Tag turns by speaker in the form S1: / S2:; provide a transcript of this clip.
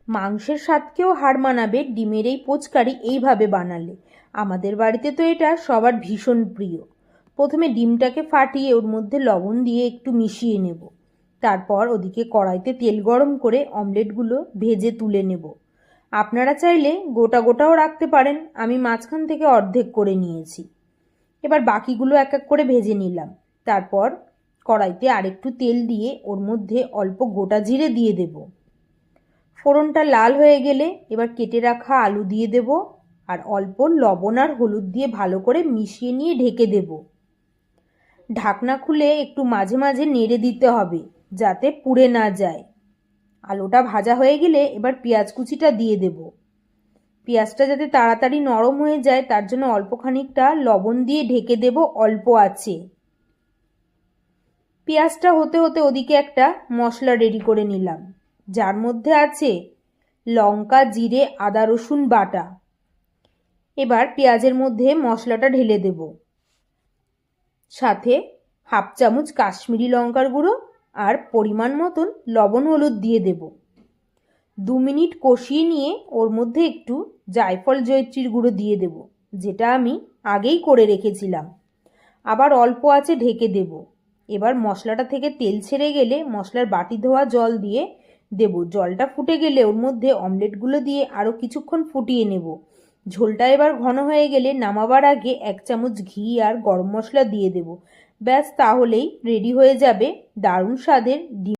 S1: মাংসের স্বাদকেও হার মানাবে ডিমের এই পোচকারি এইভাবে বানালে। আমাদের বাড়িতে তো এটা সবার ভীষণ প্রিয়। প্রথমে ডিমটাকে ফাটিয়ে ওর মধ্যে লবণ দিয়ে একটু মিশিয়ে নেব। তারপর ওদিকে কড়াইতে তেল গরম করে অমলেটগুলো ভেজে তুলে নেব। আপনারা চাইলে গোটা গোটাও রাখতে পারেন, আমি মাঝখান থেকে অর্ধেক করে নিয়েছি। এবার বাকিগুলো এক এক করে ভেজে নিলাম। তারপর কড়াইতে আরেকটু তেল দিয়ে ওর মধ্যে অল্প গোটা জিরে দিয়ে দেব। ফোড়নটা লাল হয়ে গেলে এবার কেটে রাখা আলু দিয়ে দেব আর অল্প লবণ আর হলুদ দিয়ে ভালো করে মিশিয়ে নিয়ে ঢেকে দেব। ঢাকনা খুলে একটু মাঝে মাঝে নেড়ে দিতে হবে যাতে পুড়ে না যায়। আলুটা ভাজা হয়ে গেলে এবার পেঁয়াজ কুচিটা দিয়ে দেব। পেঁয়াজটা যাতে তাড়াতাড়ি নরম হয়ে যায় তার জন্য অল্প খানিকটা লবণ দিয়ে ঢেকে দেব অল্প আঁচে। পেঁয়াজটা হতে হতে ওদিকে একটা মশলা রেডি করে নিলাম, যার মধ্যে আছে লঙ্কা, জিরে, আদা, রসুন বাটা। এবার পেঁয়াজের মধ্যে মশলাটা ঢেলে দেব, সাথে হাফ চামচ কাশ্মীরি লঙ্কার গুঁড়ো আর পরিমাণ মতন লবণ হলুদ দিয়ে দেব। 2 মিনিট কষিয়ে নিয়ে ওর মধ্যে একটু জায়ফল জয়িত্রীর গুঁড়ো দিয়ে দেব, যেটা আমি আগেই করে রেখেছিলাম। আবার অল্প আঁচে ঢেকে দেব। এবার মশলাটা থেকে তেল ছেড়ে গেলে মশলার বাটি ধোয়া জল দিয়ে দেব। জলটা ফুটে গেলে ওর মধ্যে অমলেটগুলো দিয়ে আরও কিছুক্ষণ ফুটিয়ে নেব। ঝোলটা এবার ঘন হয়ে গেলে নামাবার আগে 1 চামচ ঘি আর গরম মশলা দিয়ে দেব। ব্যাস, তাহলেই রেডি হয়ে যাবে দারুণ স্বাদের ডিম